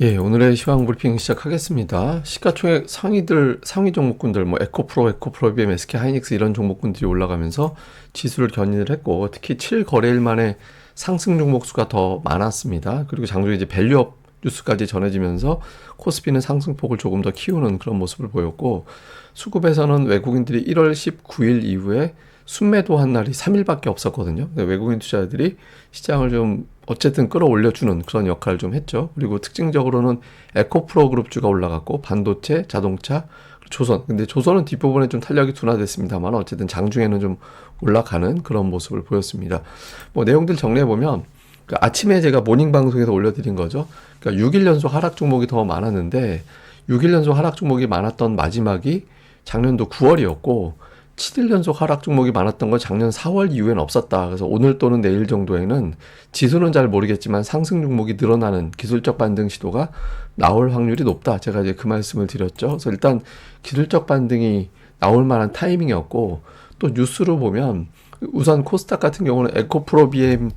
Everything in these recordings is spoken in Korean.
예, 오늘의 시황 브리핑 시작하겠습니다. 시가총액 상위 종목군들, 뭐, 에코프로, 에코프로비엠, SK 하이닉스 이런 종목군들이 올라가면서 지수를 견인을 했고, 특히 7거래일 만에 상승 종목 수가 더 많았습니다. 그리고 장중에 이제 밸류업 뉴스까지 전해지면서 코스피는 상승폭을 조금 더 키우는 그런 모습을 보였고, 수급에서는 외국인들이 1월 19일 이후에 순매도한 날이 3일밖에 없었거든요. 외국인 투자자들이 시장을 좀 어쨌든 끌어올려주는 그런 역할을 좀 했죠. 그리고 특징적으로는 에코프로 그룹주가 올라갔고 반도체, 자동차, 조선. 근데 조선은 뒷부분에 좀 탄력이 둔화됐습니다만 어쨌든 장중에는 좀 올라가는 그런 모습을 보였습니다. 뭐 내용들 정리해보면 아침에 제가 모닝 방송에서 올려드린 거죠. 그러니까 6일 연속 하락 종목이 더 많았는데 6일 연속 하락 종목이 많았던 마지막이 작년도 9월이었고 7일 연속 하락 종목이 많았던 건 작년 4월 이후에는 없었다. 그래서 오늘 또는 내일 정도에는 지수는 잘 모르겠지만 상승 종목이 늘어나는 기술적 반등 시도가 나올 확률이 높다. 제가 이제 그 말씀을 드렸죠. 그래서 일단 기술적 반등이 나올 만한 타이밍이었고 또 뉴스로 보면 우선 코스닥 같은 경우는 에코프로비엠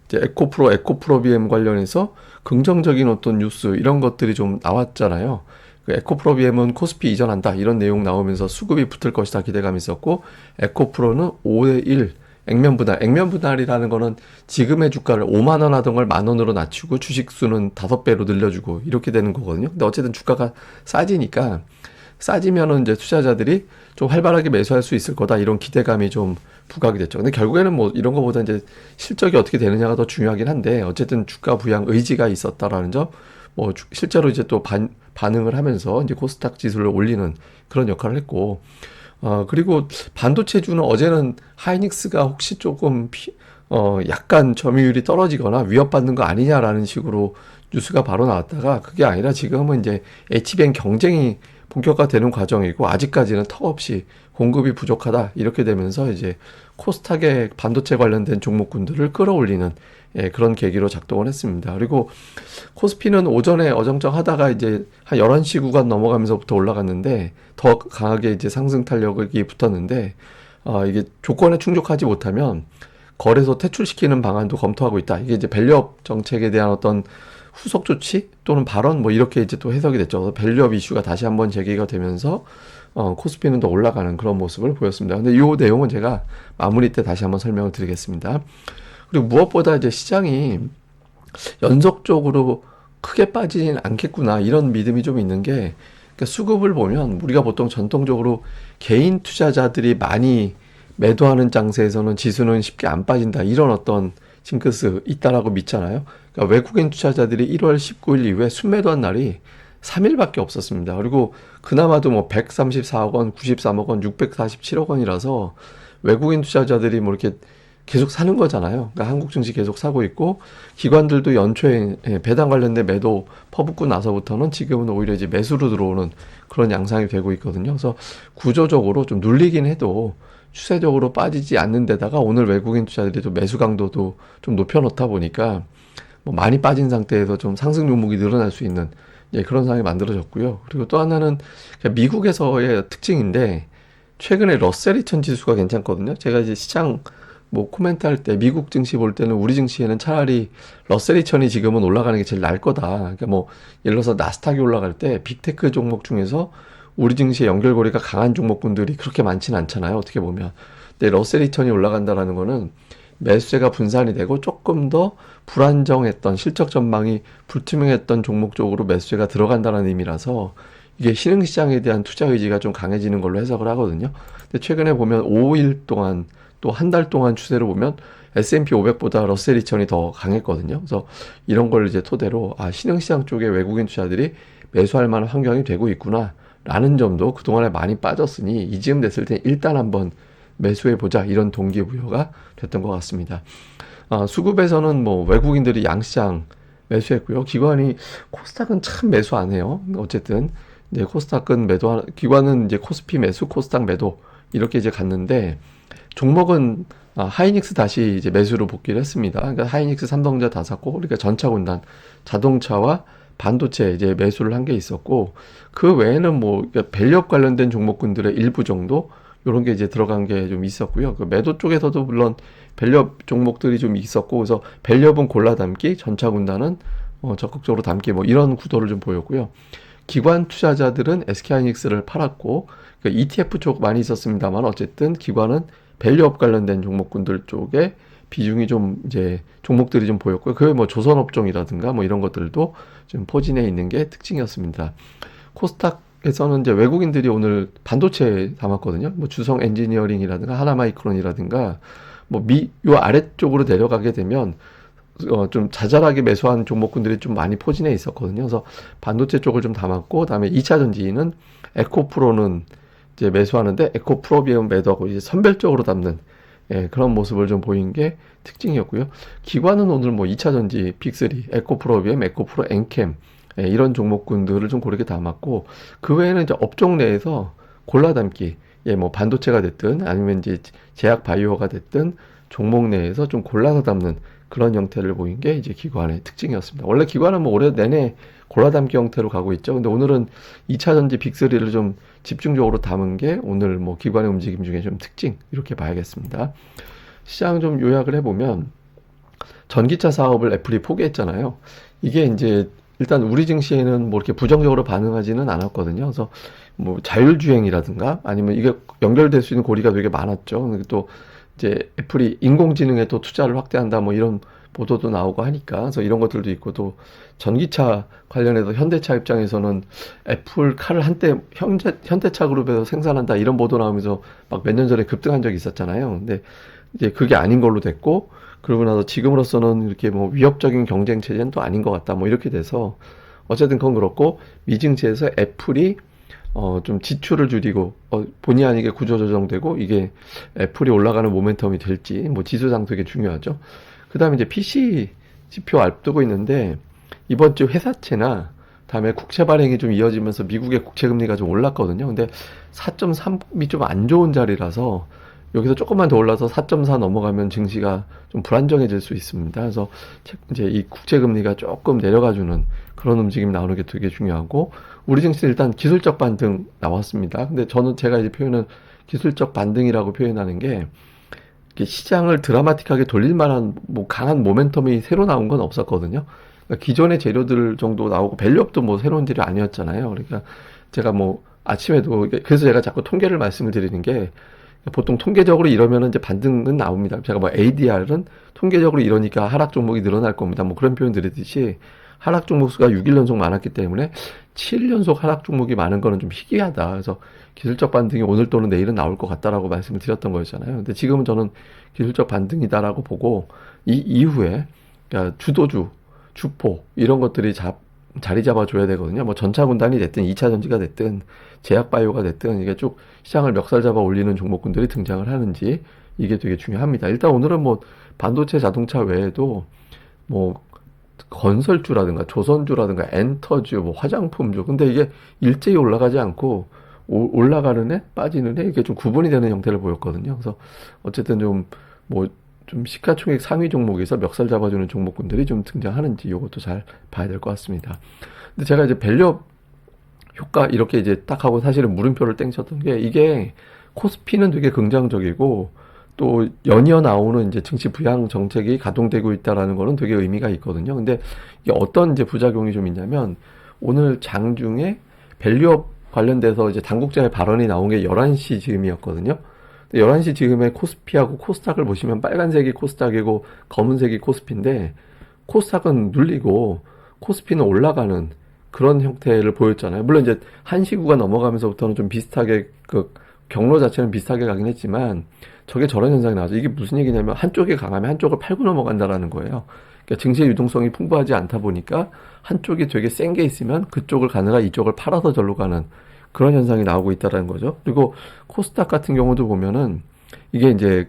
이제 에코프로비엠 관련해서 긍정적인 어떤 뉴스 이런 것들이 좀 나왔잖아요. 그 에코프로비엠은 코스피 이전한다 이런 내용 나오면서 수급이 붙을 것이다 기대감이 있었고 에코프로는 5대1 액면분할이라는 거는 지금의 주가를 5만 원 하던 걸 만 원으로 낮추고 주식 수는 5배로 늘려주고 이렇게 되는 거거든요. 근데 어쨌든 주가가 싸지니까 싸지면은 이제 투자자들이 좀 활발하게 매수할 수 있을 거다 이런 기대감이 좀 부각이 됐죠. 근데 결국에는 뭐 이런 거보다 이제 실적이 어떻게 되느냐가 더 중요하긴 한데 어쨌든 주가 부양 의지가 있었다라는 점, 뭐 실제로 이제 또 반응을 하면서 이제 코스닥 지수를 올리는 그런 역할을 했고, 그리고 반도체주는 어제는 하이닉스가 혹시 조금 약간 점유율이 떨어지거나 위협받는 거 아니냐라는 식으로 뉴스가 바로 나왔다가 그게 아니라 지금은 이제 HBM 경쟁이 본격화되는 과정이고 아직까지는 턱없이 공급이 부족하다 이렇게 되면서 이제 코스닥의 반도체 관련된 종목군들을 끌어올리는 그런 계기로 작동을 했습니다. 그리고 코스피는 오전에 어정쩡 하다가 이제 한 11시 구간 넘어가면서부터 올라갔는데 더 강하게 이제 상승 탄력이 붙었는데 이게 조건에 충족하지 못하면 거래소 퇴출시키는 방안도 검토하고 있다. 이게 이제 밸류업 정책에 대한 어떤 후속 조치 또는 발언 뭐 이렇게 이제 또 해석이 됐죠. 그래서 밸류업 이슈가 다시 한번 제기가 되면서 코스피는 더 올라가는 그런 모습을 보였습니다. 근데 이 내용은 제가 마무리 때 다시 한번 설명을 드리겠습니다. 그리고 무엇보다 이제 시장이 연속적으로 크게 빠지진 않겠구나 이런 믿음이 좀 있는 게 그러니까 수급을 보면 우리가 보통 전통적으로 개인 투자자들이 많이 매도하는 장세에서는 지수는 쉽게 안 빠진다 이런 어떤 징크스 있다라고 믿잖아요. 그러니까 외국인 투자자들이 1월 19일 이후에 순매도한 날이 3일밖에 없었습니다. 그리고 그나마도 뭐 134억 원, 93억 원, 647억 원이라서 외국인 투자자들이 뭐 이렇게 계속 사는 거잖아요. 그러니까 한국 증시 계속 사고 있고 기관들도 연초에 배당 관련된 매도 퍼붓고 나서부터는 지금은 오히려 이제 매수로 들어오는 그런 양상이 되고 있거든요. 그래서 구조적으로 좀 눌리긴 해도 추세적으로 빠지지 않는 데다가 오늘 외국인 투자들이 또 매수 강도도 좀 높여놓다 보니까 뭐 많이 빠진 상태에서 좀 상승 종목이 늘어날 수 있는 그런 상황이 만들어졌고요. 그리고 또 하나는 미국에서의 특징인데 최근에 러셀 2000 지수가 괜찮거든요. 제가 이제 시장 뭐 코멘트 할 때 미국 증시 볼 때는 우리 증시에는 차라리 러셀 2000이 지금은 올라가는 게 제일 나을 거다. 그러니까 뭐 예를 들어서 나스닥이 올라갈 때 빅테크 종목 중에서 우리 증시의 연결고리가 강한 종목군들이 그렇게 많지는 않잖아요. 어떻게 보면. 근데 러셀 2000이 올라간다라는 거는 매수세가 분산이 되고 조금 더 불안정했던 실적 전망이 불투명했던 종목 쪽으로 매수세가 들어간다는 의미라서 이게 신흥시장에 대한 투자 의지가 좀 강해지는 걸로 해석을 하거든요. 근데 최근에 보면 5일 동안 또 한 달 동안 추세를 보면 S&P 500보다 러셀 2000이 더 강했거든요. 그래서 이런 걸 이제 토대로 신흥시장 쪽에 외국인 투자들이 매수할 만한 환경이 되고 있구나 라는 점도 그동안에 많이 빠졌으니 이쯤 됐을 때 일단 한번 매수해보자 이런 동기부여가 됐던 것 같습니다. 수급에서는 뭐 외국인들이 양시장 매수했고요. 기관이 코스닥은 참 매수 안 해요. 어쨌든 이제 코스닥은 기관은 이제 코스피 매수, 코스닥 매도 이렇게 이제 갔는데 종목은 하이닉스 다시 이제 매수로 복귀를 했습니다. 그러니까 하이닉스 삼성전자 다 샀고, 그러니까 전차군단 자동차와 반도체 이제 매수를 한 게 있었고, 그 외에는 뭐 밸류업 관련된 종목군들의 일부 정도 이런 게 이제 들어간 게 좀 있었고요. 그 매도 쪽에서도 물론 밸류업 종목들이 좀 있었고, 그래서 밸류업은 골라 담기, 전차군단은 적극적으로 담기 뭐 이런 구도를 좀 보였고요. 기관 투자자들은 SK하이닉스를 팔았고 그러니까 ETF 쪽 많이 있었습니다만 어쨌든 기관은 밸류업 관련된 종목군들 쪽에 비중이 좀 이제 종목들이 좀 보였고요. 그 뭐 조선업종이라든가 뭐 이런 것들도 좀 포진해 있는 게 특징이었습니다. 코스닥에서는 이제 외국인들이 오늘 반도체 담았거든요. 뭐 주성 엔지니어링이라든가 하나마이크론이라든가 요 아래쪽으로 내려가게 되면 좀 자잘하게 매수한 종목군들이 좀 많이 포진해 있었거든요. 그래서 반도체 쪽을 좀 담았고, 다음에 2차 전지는 에코프로는 이제 매수하는데 에코프로비움 매도하고 이제 선별적으로 담는 그런 모습을 좀 보인 게 특징이었고요. 기관은 오늘 뭐 2차 전지 빅3, 에코프로비움, 에코프로, 엔캠 이런 종목군들을 좀 고르게 담았고, 그 외에는 이제 업종 내에서 골라 담기, 뭐 반도체가 됐든 아니면 이제 제약 바이오가 됐든 종목 내에서 좀 골라서 담는 그런 형태를 보인 게 이제 기관의 특징이었습니다. 원래 기관은 뭐 올해 내내 골라담기 형태로 가고 있죠. 근데 오늘은 2차 전지 빅3를 좀 집중적으로 담은 게 오늘 뭐 기관의 움직임 중에 좀 특징 이렇게 봐야겠습니다. 시장 좀 요약을 해보면 전기차 사업을 애플이 포기했잖아요. 이게 이제 일단 우리 증시에는 뭐 이렇게 부정적으로 반응하지는 않았거든요. 그래서 뭐 자율주행이라든가 아니면 이게 연결될 수 있는 고리가 되게 많았죠. 또 이제 애플이 인공지능에 또 투자를 확대한다 뭐 이런 보도도 나오고 하니까 그래서 이런 것들도 있고 또 전기차 관련해서 현대차 입장에서는 애플 카를 한때 현대차 그룹에서 생산한다 이런 보도 나오면서 막 몇 년 전에 급등한 적이 있었잖아요. 근데 이제 그게 아닌 걸로 됐고 그러고 나서 지금으로서는 이렇게 뭐 위협적인 경쟁 체제는 또 아닌 것 같다 뭐 이렇게 돼서 어쨌든 그건 그렇고 미증시에서 애플이 좀 지출을 줄이고, 본의 아니게 구조조정되고, 이게 애플이 올라가는 모멘텀이 될지, 뭐 지수상 되게 중요하죠. 그 다음에 이제 PC 지표 앞두고 있는데, 이번 주 회사채나, 다음에 국채 발행이 좀 이어지면서 미국의 국채 금리가 좀 올랐거든요. 근데 4.3이 좀 안 좋은 자리라서, 여기서 조금만 더 올라서 4.4 넘어가면 증시가 좀 불안정해질 수 있습니다. 그래서 이제 이 국채 금리가 조금 내려가주는 그런 움직임이 나오는 게 되게 중요하고, 우리 증시는 일단 기술적 반등 나왔습니다. 근데 제가 이제 표현은 기술적 반등이라고 표현하는 게 시장을 드라마틱하게 돌릴 만한 뭐 강한 모멘텀이 새로 나온 건 없었거든요. 그러니까 기존의 재료들 정도 나오고 밸류업도 뭐 새로운 재료 아니었잖아요. 그러니까 제가 뭐 아침에도 그래서 제가 자꾸 통계를 말씀을 드리는 게 보통 통계적으로 이러면은 이제 반등은 나옵니다. 제가 뭐 ADR은 통계적으로 이러니까 하락 종목이 늘어날 겁니다. 뭐 그런 표현 드리듯이 하락 종목 수가 6일 연속 많았기 때문에 7일 연속 하락 종목이 많은 거는 좀 희귀하다. 그래서 기술적 반등이 오늘 또는 내일은 나올 것 같다라고 말씀을 드렸던 거였잖아요. 근데 지금은 저는 기술적 반등이다라고 보고 이 이후에 그러니까 주도주, 주포 이런 것들이 자리 잡아줘야 되거든요. 뭐 전차군단이 됐든 2차 전지가 됐든 제약바이오가 됐든 이게 쭉 시장을 멱살 잡아 올리는 종목군들이 등장을 하는지 이게 되게 중요합니다. 일단 오늘은 뭐 반도체 자동차 외에도 뭐 건설주라든가 조선주라든가 엔터주, 뭐 화장품주. 근데 이게 일제히 올라가지 않고 올라가는 애, 빠지는 애 이게 좀 구분이 되는 형태를 보였거든요. 그래서 어쨌든 좀 시가총액 상위 종목에서 멱살 잡아주는 종목군들이 좀 등장하는지 이것도 잘 봐야 될 것 같습니다. 근데 제가 이제 밸류업 효과 이렇게 이제 딱 하고 사실은 물음표를 땡쳤던 게 이게 코스피는 되게 긍정적이고 또 연이어 나오는 이제 증시 부양 정책이 가동되고 있다라는 거는 되게 의미가 있거든요. 근데 이게 어떤 이제 부작용이 좀 있냐면 오늘 장중에 밸류업 관련돼서 이제 당국자의 발언이 나온 게 11시 즈음이었거든요. 11시 즈음에 코스피하고 코스닥을 보시면 빨간색이 코스닥이고 검은색이 코스피인데 코스닥은 눌리고 코스피는 올라가는 그런 형태를 보였잖아요. 물론 이제 1시구가 넘어가면서부터는 좀 비슷하게 그 경로 자체는 비슷하게 가긴 했지만 저게 저런 현상이 나와서 이게 무슨 얘기냐면 한쪽이 강하면 한쪽을 팔고 넘어간다라는 거예요. 그러니까 증시의 유동성이 풍부하지 않다 보니까 한쪽이 되게 센 게 있으면 그쪽을 가느라 이쪽을 팔아서 절로 가는 그런 현상이 나오고 있다는 거죠. 그리고 코스닥 같은 경우도 보면은 이게 이제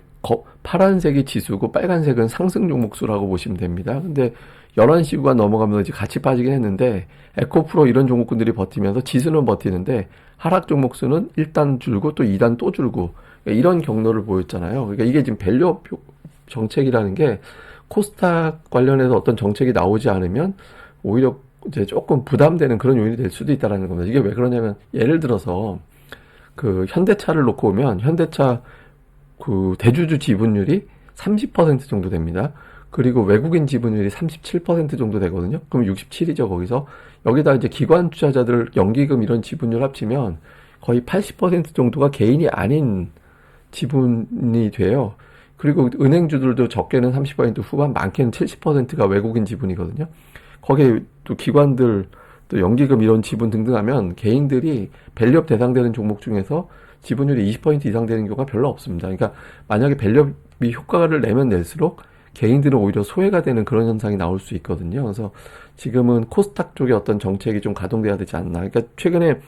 파란색이 지수고 빨간색은 상승 종목수라고 보시면 됩니다. 근데 11시구가 넘어가면서 이제 같이 빠지긴 했는데 에코프로 이런 종목군들이 버티면서 지수는 버티는데 하락 종목수는 1단 줄고 또 2단 또 줄고 그러니까 이런 경로를 보였잖아요. 그러니까 이게 지금 밸류업 정책이라는 게 코스닥 관련해서 어떤 정책이 나오지 않으면 오히려 이제 조금 부담되는 그런 요인이 될 수도 있다라는 겁니다. 이게 왜 그러냐면 예를 들어서 그 현대차를 놓고 보면 현대차 그 대주주 지분율이 30% 정도 됩니다. 그리고 외국인 지분율이 37% 정도 되거든요. 그럼 67이죠, 거기서. 여기다 이제 기관 투자자들 연기금 이런 지분율 합치면 거의 80% 정도가 개인이 아닌 지분이 돼요. 그리고 은행주들도 적게는 30% 후반, 많게는 70%가 외국인 지분이거든요. 거기에 또 기관들, 또 연기금 이런 지분 등등 하면 개인들이 밸류업 대상되는 종목 중에서 지분율이 20% 이상 되는 경우가 별로 없습니다. 그러니까 만약에 밸류업이 효과를 내면 낼수록 개인들은 오히려 소외가 되는 그런 현상이 나올 수 있거든요. 그래서 지금은 코스닥 쪽에 어떤 정책이 좀 가동돼야 되지 않나. 그러니까 최근에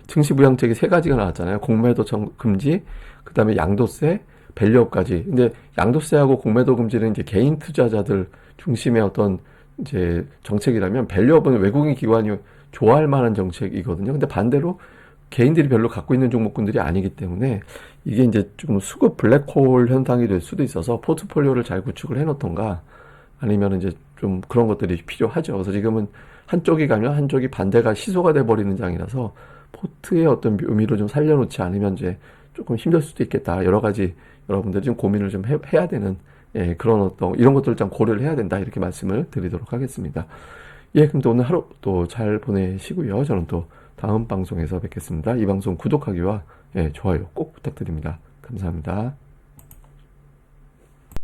증시부양책이 세 가지가 나왔잖아요. 공매도 금지, 그 다음에 양도세, 밸류업까지. 근데 양도세하고 공매도 금지는 이제 개인 투자자들 중심의 어떤 이제 정책이라면 밸류업은 외국인 기관이 좋아할 만한 정책이거든요. 근데 반대로 개인들이 별로 갖고 있는 종목군들이 아니기 때문에 이게 이제 좀 수급 블랙홀 현상이 될 수도 있어서 포트폴리오를 잘 구축을 해놓던가 아니면 이제 좀 그런 것들이 필요하죠. 그래서 지금은 한쪽이 가면 한쪽이 반대가 시소가 돼버리는 장이라서 포트의 어떤 묘미를 좀 살려놓지 않으면 이제 조금 힘들 수도 있겠다. 여러 가지 여러분들이 좀 고민을 좀 해야 되는 예, 그런 어떤 이런 것들을 좀 고려를 해야 된다. 이렇게 말씀을 드리도록 하겠습니다. 예, 그럼 또 오늘 하루 또 잘 보내시고요. 저는 또 다음 방송에서 뵙겠습니다. 이 방송 구독하기와 예, 좋아요 꼭 부탁드립니다. 감사합니다.